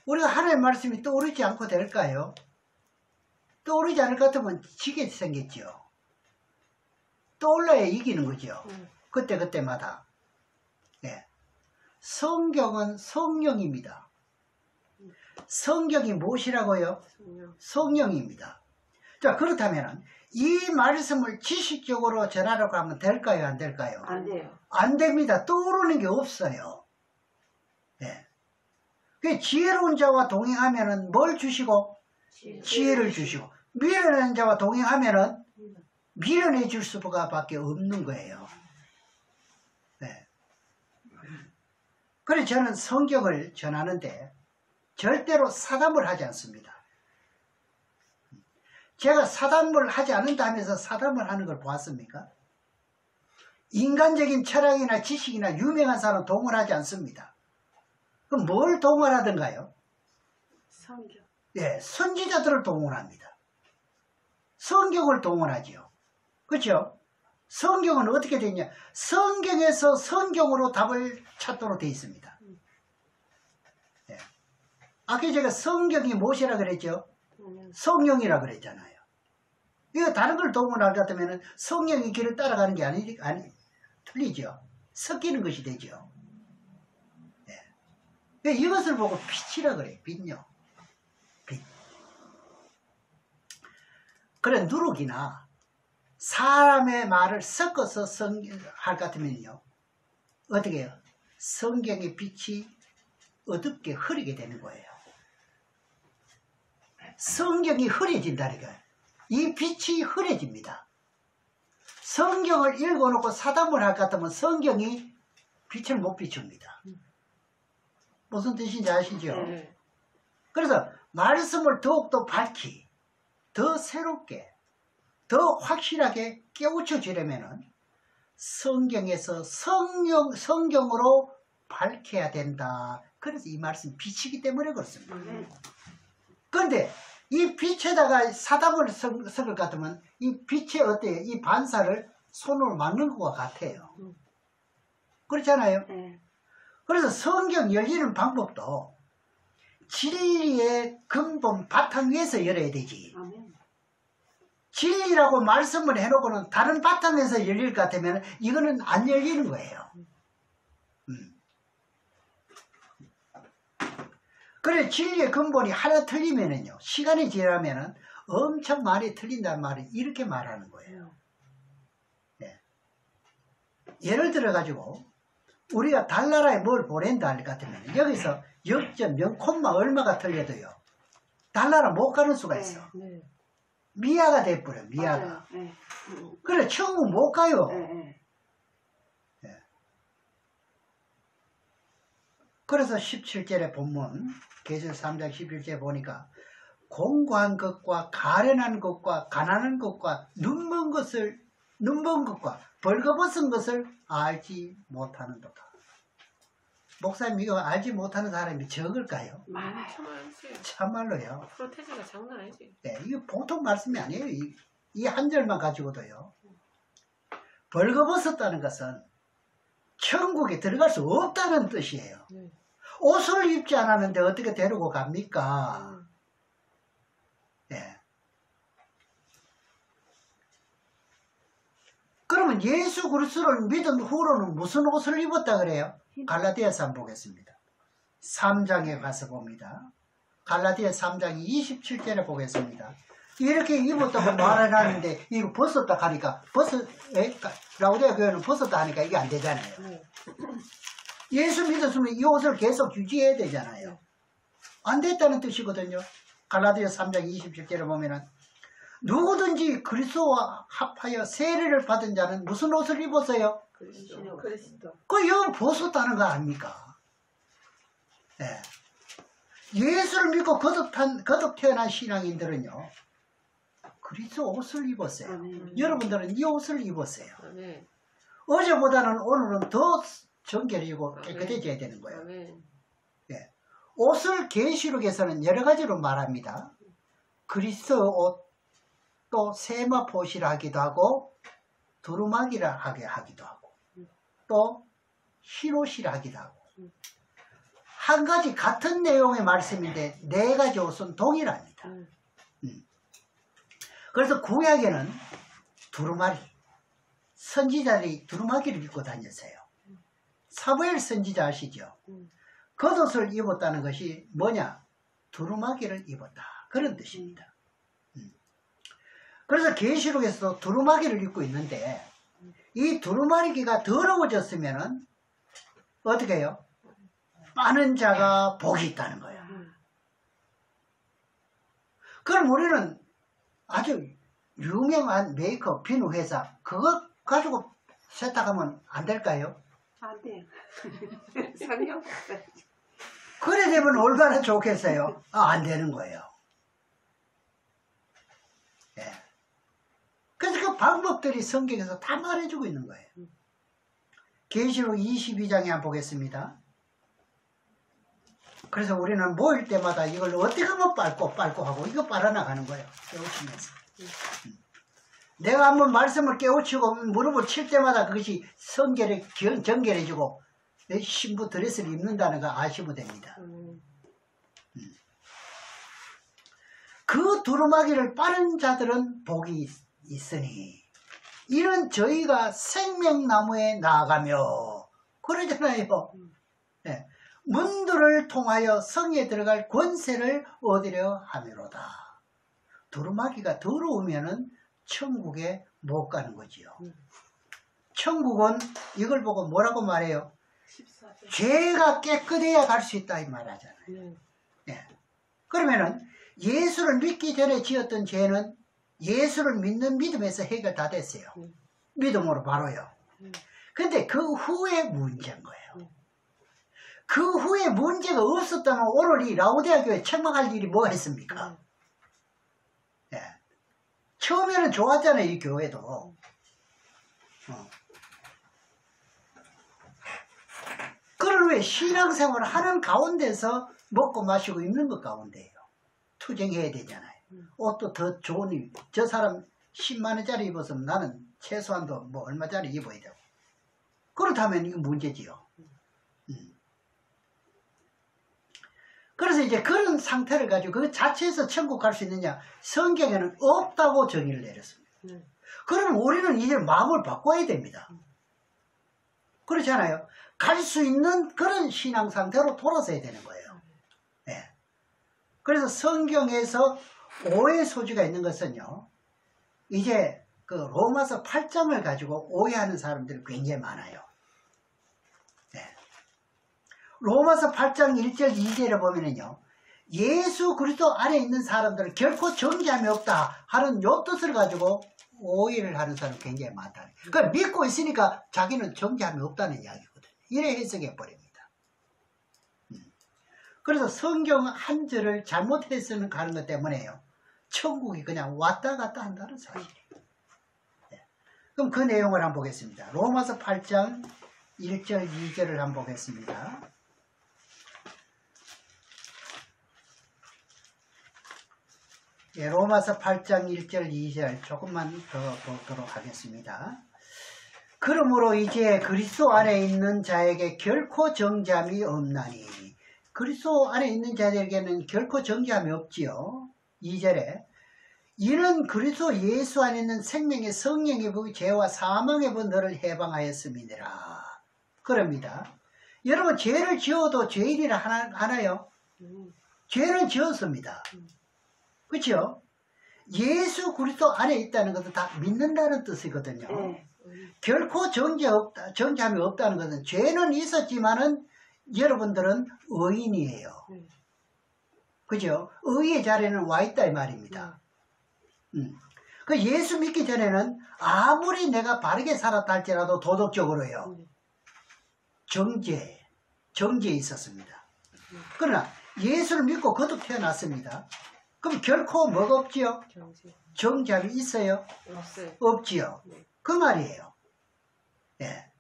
우리가 하나님의 말씀이 떠오르지 않고 될까요? 떠오르지 않을 것 같으면 지게 생겼죠. 떠올라야 이기는 거죠. 그때마다. 네. 성경은 성령입니다. 성경이 무엇이라고요? 성령입니다. 자, 그렇다면 이 말씀을 지식적으로 전하라고 하면 될까요? 안 될까요? 안 돼요. 안 됩니다. 떠오르는 게 없어요. 네. 그 지혜로운 자와 동행하면은 뭘 주시고? 지혜를 주시고, 미련한 자와 동행하면은 미련해 줄 수밖에 없는 거예요. 네. 그래서 저는 성경을 전하는데 절대로 사담을 하지 않습니다. 제가 사담을 하지 않는다 하면서 사담을 하는 걸 보았습니까? 인간적인 철학이나 지식이나 유명한 사람 동원하지 않습니다. 그럼 뭘 동원하던가요? 성경. 예, 선지자들을 동원합니다. 성경을 동원하지요. 그렇죠? 성경은 어떻게 되냐? 성경에서 성경으로 답을 찾도록 되어 있습니다. 네. 아까 제가 성경이 무엇이라 그랬죠? 성령이라 그랬잖아요. 이거 다른 걸 동원할 것 같으면 성령의 길을 따라가는 게 아니 틀리죠. 섞이는 것이 되죠. 네. 이것을 보고 빛이라 그래요. 빛요. 빛. 그래 누룩이나 사람의 말을 섞어서 할 것 같으면요. 어떻게 해요? 성경의 빛이 어둡게 흐리게 되는 거예요. 성경이 흐려진다니까요. 이 빛이 흐려집니다. 성경을 읽어놓고 사담을 할 것 같으면 성경이 빛을 못 비춥니다. 무슨 뜻인지 아시죠? 네. 그래서 말씀을 더욱더 밝히, 더 새롭게, 더 확실하게 깨우쳐 주려면 성경에서 성경으로 밝혀야 된다. 그래서 이 말씀 빛이기 때문에 그렇습니다. 그런데 이 빛에다가 사담을 섞을 것 같으면 이 빛에 어때요? 이 반사를 손으로 막는 것과 같아요. 그렇잖아요. 그래서 성경 열리는 방법도 진리의 근본 바탕 위에서 열어야 되지. 진리라고 말씀을 해놓고는 다른 바탕에서 열릴 것 같으면 이거는 안 열리는 거예요. 그래 진리의 근본이 하나 틀리면은요, 시간이 지나면은 엄청 많이 틀린다는 말을 이렇게 말하는 거예요. 네. 예를 들어 가지고 우리가 달나라에 뭘 보낸다 할 것 같으면 여기서 0.0 얼마가 틀려도요 달나라 못 가는 수가 있어. 네. 미아가 돼버려. 미아가. 그래 천국 못 가요. 그래서 17절의 본문 계시록 3장 11절에 보니까 공고한 것과 가련한 것과 가난한 것과 눈먼 것과 벌거벗은 것을 알지 못하는도다. 목사님 이거 알지 못하는 사람이 적을까요? 많지. 참말로요. 프로테즈가 장난 아니지. 네, 이거 보통 말씀이 아니에요. 이 한 절만 가지고도요. 벌거벗었다는 것은 천국에 들어갈 수 없다는 뜻이에요. 옷을 입지 않았는데 어떻게 데리고 갑니까? 네. 그러면 예수 그리스도를 믿은 후로는 무슨 옷을 입었다 그래요? 갈라디아서 한번 보겠습니다. 3장에 가서 봅니다. 갈라디아 3장 27절에 보겠습니다. 이렇게 입었다고 말해놨는데 이거 벗었다 하니까 라우디아 교회는 벗었다 하니까 이게 안 되잖아요. 예수 믿었으면 이 옷을 계속 유지해야 되잖아요. 안 됐다는 뜻이거든요. 갈라디아 3장 27절에 보면은 누구든지 그리스도와 합하여 세례를 받은 자는 무슨 옷을 입었어요? 그리스도. 그 이건 벗었다는 거 아닙니까? 네. 예수를 믿고 거듭 태어난 신앙인들은요 그리스도 옷을 입었어요. 여러분들은 이 옷을 입었어요. 어제보다는 오늘은 더 정결이고 깨끗해져야 되는 거예요. 네. 옷을 계시록에서는 여러 가지로 말합니다. 그리스도 옷, 또 세마포시라 하기도 하고 두루마기라 하기도 하고 또 흰옷이라 하기도 하고 한 가지 같은 내용의 말씀인데 네 가지 옷은 동일합니다. 그래서 구약에는 두루마리, 선지자들이 두루마기를 입고 다녔어요. 사무엘 선지자 아시죠? 겉옷을 입었다는 것이 뭐냐? 두루마기를 입었다. 그런 뜻입니다. 그래서 계시록에서도 두루마기를 입고 있는데 이 두루마기가 더러워졌으면 어떻게 해요? 빠는 자가 복이 있다는 거예요. 그럼 우리는 아주 유명한 메이크업 비누 회사 그거 가지고 세탁하면 안 될까요? 안 돼요. 성경 그래 되면 얼마나 좋겠어요? 안 되는 거예요. 네. 그래서 그 방법들이 성경에서 다 말해주고 있는 거예요. 계시록 22장에 한번 보겠습니다. 그래서 우리는 모일 때마다 이걸 어떻게 하면 빨고 하고 이거 빨아나가는 거예요. 배우시면서. 내가 한번 말씀을 깨우치고 무릎을 칠 때마다 그것이 정결해지고 내 신부 드레스를 입는다는 거 아시면 됩니다. 그 두루마기를 빠른 자들은 복이 있으니 이는 저희가 생명나무에 나아가며 그러잖아요. 네. 문들을 통하여 성에 들어갈 권세를 얻으려 함이로다. 두루마기가 더러우면은 천국에 못 가는 거지요. 천국은 이걸 보고 뭐라고 말해요? 14절. 죄가 깨끗해야 갈 수 있다 이 말하잖아요. 네. 그러면은 예수를 믿기 전에 지었던 죄는 예수를 믿는 믿음에서 해결 다 됐어요. 믿음으로 바로요. 근데 그 후에 문제인 거예요. 그 후에 문제가 없었다면 오늘 이 라오디아 교회 책망할 일이 뭐가 있습니까? 네. 처음에는 좋았잖아요, 이 교회도. 그걸 왜 신앙생활을 하는 가운데서 먹고 마시고 입는 것 가운데예요. 투쟁해야 되잖아요. 옷도 더 좋은, 저 사람 10만원짜리 입었으면 나는 최소한도 뭐 얼마짜리 입어야 되고. 그렇다면 이거 문제지요. 그래서 이제 그런 상태를 가지고 그 자체에서 천국 갈 수 있느냐? 성경에는 없다고 정의를 내렸습니다. 그러면 우리는 이제 마음을 바꿔야 됩니다. 그렇잖아요. 갈 수 있는 그런 신앙 상태로 돌아서야 되는 거예요. 네. 그래서 성경에서 오해 소지가 있는 것은요, 이제 그 로마서 8장을 가지고 오해하는 사람들이 굉장히 많아요. 네. 로마서 8장 1절 2절에 보면은요, 예수 그리스도 안에 있는 사람들은 결코 정죄함이 없다 하는 요 뜻을 가지고 오해를 하는 사람이 굉장히 많다. 그러니까 믿고 있으니까 자기는 정죄함이 없다는 이야기거든요. 이래 해석해 버립니다. 그래서 성경 한 절을 잘못해서는 가는 것 때문에요, 천국이 그냥 왔다 갔다 한다는 사실이에요. 네. 그럼 그 내용을 한번 보겠습니다. 로마서 8장 1절 2절을 한번 보겠습니다. 예, 로마서 8장 1절 2절 조금만 더 보도록 하겠습니다. 그러므로 이제 그리스도 안에 있는 자에게 결코 정죄함이 없나니, 그리스도 안에 있는 자들에게는 결코 정죄함이 없지요. 2절에 이는 그리스도 예수 안에 있는 생명의 성령의 부 죄와 사망의 부 너를 해방하였음이니라. 그럽니다. 여러분, 죄를 지어도 죄인이라 하나요? 죄는 지었습니다. 그렇죠? 예수 그리스도 안에 있다는 것은 다 믿는다는 뜻이거든요. 결코 정죄함이 없다는 것은 죄는 있었지만은 여러분들은 의인이에요. 그죠? 의의 자리에는 와 있다 이 말입니다. 그 예수 믿기 전에는 아무리 내가 바르게 살았다 할지라도 도덕적으로요, 정죄에 있었습니다. 그러나 예수를 믿고 거듭 태어났습니다. 그럼 결코 뭐가 없지요? 정죄함이 있어요? 없어요. 없지요. 네. 그 말이에요. 예.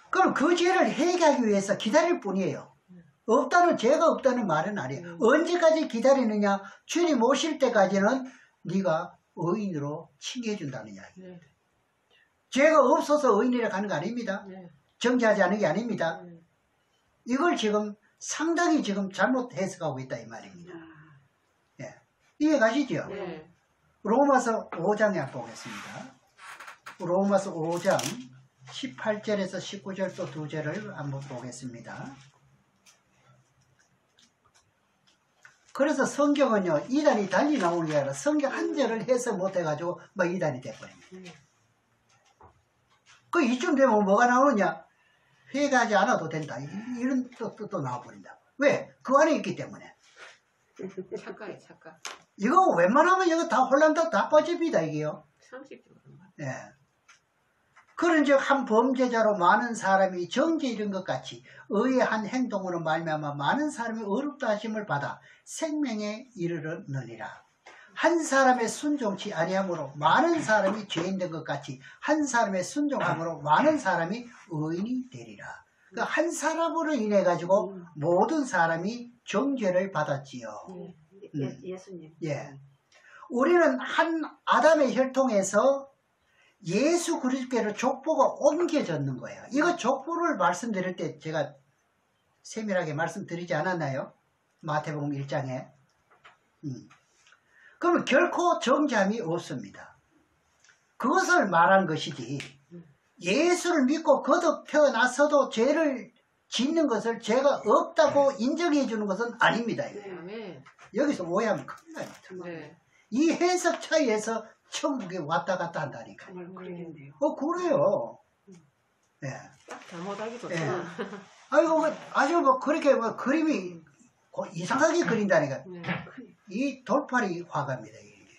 그럼 그 죄를 해결하기 위해서 기다릴 뿐이에요. 없다는, 죄가 없다는 말은 아니에요. 언제까지 기다리느냐? 주님 오실 때까지는 네가 의인으로 칭해준다는 이야기예요. 네. 죄가 없어서 의인이라 가는 거 아닙니다. 네. 정죄하지 않은 게 아닙니다. 네. 이걸 지금 상당히 지금 잘못 해석하고 있다 이 말입니다. 예. 이해 가시죠? 네. 로마서 5장에 한번 보겠습니다. 로마서 5장 18절에서 19절 또 두 절을 한번 보겠습니다. 그래서 성경은요, 이단이 달리 나오는 게 아니라 성경 한 절을 해석 못해가지고 막 이단이 돼버립니다. 그 이쯤 되면 뭐가 나오느냐? 회개하지 않아도 된다, 이런 뜻도 나와버린다. 왜? 그 안에 있기 때문에. 착각이에요, 착각. 이거 웬만하면 이거 다 혼란 다 빠집니다, 이게요. 30조. 예. 그런즉 한 범죄자로 많은 사람이 정죄 이른 것 같이 의의 한 행동으로 말미암아 많은 사람이 어렵다 하심을 받아 생명에 이르느니라. 한 사람의 순종치 아니함으로 많은 사람이 죄인 된 것 같이 한 사람의 순종함으로 많은 사람이 의인이 되리라. 그 한 사람으로 인해 가지고 모든 사람이 정죄를 받았지요. 예수님. 예. 우리는 한 아담의 혈통에서 예수 그리스도께로 족보가 옮겨졌는 거예요. 이거 족보를 말씀드릴 때 제가 세밀하게 말씀드리지 않았나요? 마태복음 1장에. 그러면 결코 정잠이 없습니다. 그것을 말한 것이지 예수를 믿고 거듭 태어나서도 죄를 짓는 것을 죄가 없다고 인정해 주는 것은 아닙니다. 아멘. 여기서 오해하면 큰일 납니다. 네. 이 해석 차이에서 천국에 왔다 갔다 한다니까요. 정말 그러겠네요. 그래요. 예. 딱 잘못하기 좋다. 예. 아이고, 아주 그렇게 그림이 이상하게 그린다니까. 네. 이 돌팔이 화가입니다. 이게.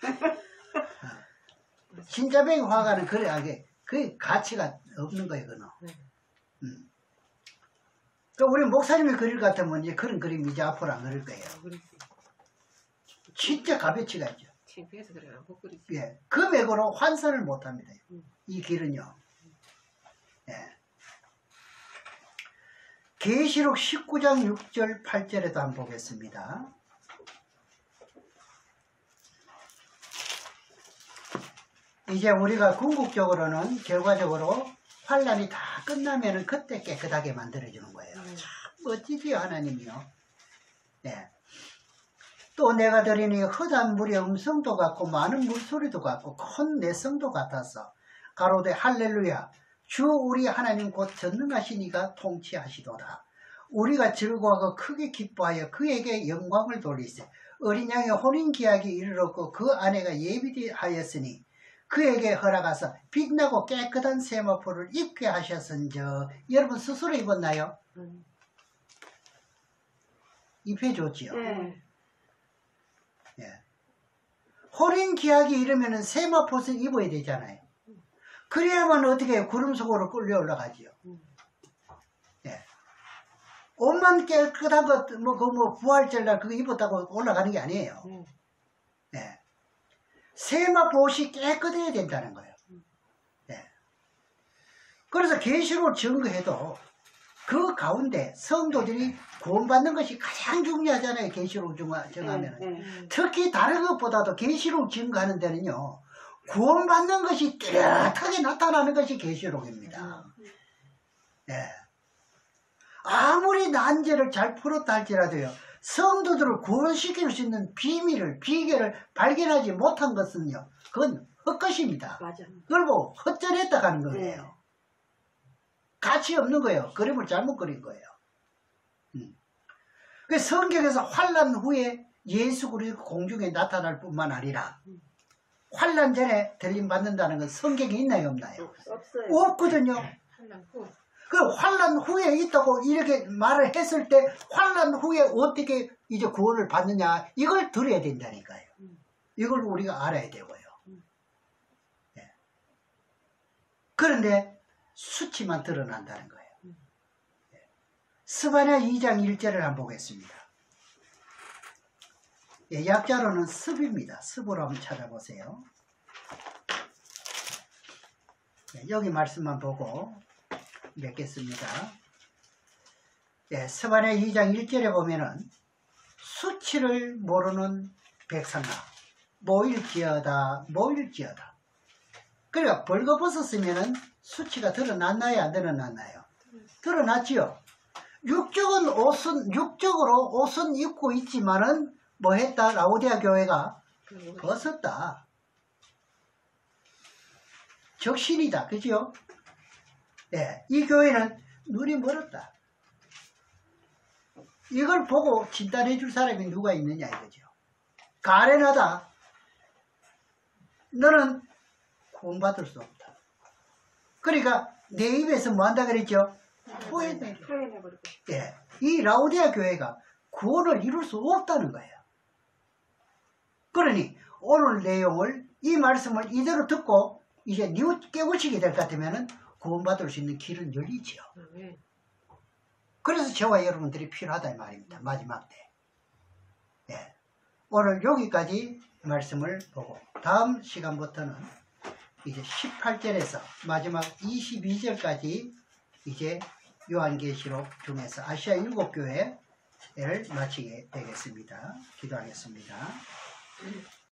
신자병 화가는 그 가치가 없는 거예요, 그는. 네. 그러니까 우리 목사님이 그릴 것 같으면 이제 그런 그림 이제 앞으로 안 그릴 거예요. 그리지. 진짜 값어치가 있죠. 창피해서 그래요. 못 그리지. 예. 금액으로 환산을 못 합니다. 이 길은요. 예. 계시록 19장 6절 8절에도 한번 보겠습니다. 이제 우리가 궁극적으로는 결과적으로 환란이 다 끝나면은 그때 깨끗하게 만들어주는 거예요. 참 멋지지요, 하나님이요. 예. 또 내가 들으니 헛한 물의 음성도 같고 많은 물소리도 같고 큰 내성도 같아서 가로되 할렐루야 주 우리 하나님 곧 전능하시니가 통치하시도다. 우리가 즐거워하고 크게 기뻐하여 그에게 영광을 돌리세. 어린 양의 혼인기약이 이르렀고 그 아내가 예비하였으니 그에게 허락하사 빛나고 깨끗한 세마포를 입게 하셨은저. 여러분 스스로 입었나요? 입혀줬지요. 네. 예. 혼인기약이 이르면은 세마포를 입어야 되잖아요. 그래야만 어떻게 구름 속으로 끌려 올라가지요. 예. 옷만 깨끗한 것, 부활절날 그거 입었다고 올라가는 게 아니에요. 예. 세마포옷이 깨끗해야 된다는 거예요. 예. 그래서 계시록을 증거해도 그 가운데 성도들이 구원받는 것이 가장 중요하잖아요. 계시록 정하면. 네. 특히 다른 것보다도 계시록 증거하는 데는요. 구원받는 것이 뚜렷하게 나타나는 것이 계시록입니다. 예. 아무리 난제를 잘 풀었다 할지라도요. 성도들을 구원시킬 수 있는 비결을 발견하지 못한 것은요. 그건 헛것입니다. 맞아. 그걸 보고 헛절했다 가는 거예요. 네. 가치 없는 거예요. 그림을 잘못 그린 거예요. 그 성경에서 환란 후에 예수 그리스도 공중에 나타날 뿐만 아니라 환란 전에 들림받는다는 건 성경에 있나요 없나요? 없어요. 없거든요. 환란 후. 그 환란 후에 있다고 이렇게 말을 했을 때 환란 후에 어떻게 이제 구원을 받느냐 이걸 들어야 된다니까요. 이걸 우리가 알아야 되고요. 네. 그런데 수치만 드러난다는 거예요. 스바냐 2장 1절을 한번 보겠습니다. 예, 약자로는 습입니다. 습으로 한번 찾아보세요. 예, 여기 말씀만 보고 맺겠습니다. 예, 스바냐 2장 1절에 보면은 수치를 모르는 백성아 모일지어다 모일지어다. 그러니까 벌거벗었으면은 수치가 드러났나요 안 드러났나요? 드러났지요. 육적으로 옷은 입고 있지만은 뭐 했다? 라오디아 교회가 벗었다. 적신이다. 그죠? 예, 이 교회는 눈이 멀었다. 이걸 보고 진단해 줄 사람이 누가 있느냐 이거죠. 가련하다. 너는 구원받을 수 없다. 그러니까 내 입에서 뭐 한다 그랬죠? 표현해버리고. 예, 이 라오디아 교회가 구원을 이룰 수 없다는 거예요. 그러니 오늘 내용을 이 말씀을 이대로 듣고 이제 깨우치게 될 것 같으면 구원받을 수 있는 길은 열리지요. 그래서 저와 여러분들이 필요하다 이 말입니다. 마지막 때. 예, 오늘 여기까지 말씀을 보고 다음 시간부터는 이제 18절에서 마지막 22절까지 이제 요한계시록 중에서 아시아 7교회를 마치게 되겠습니다. 기도하겠습니다.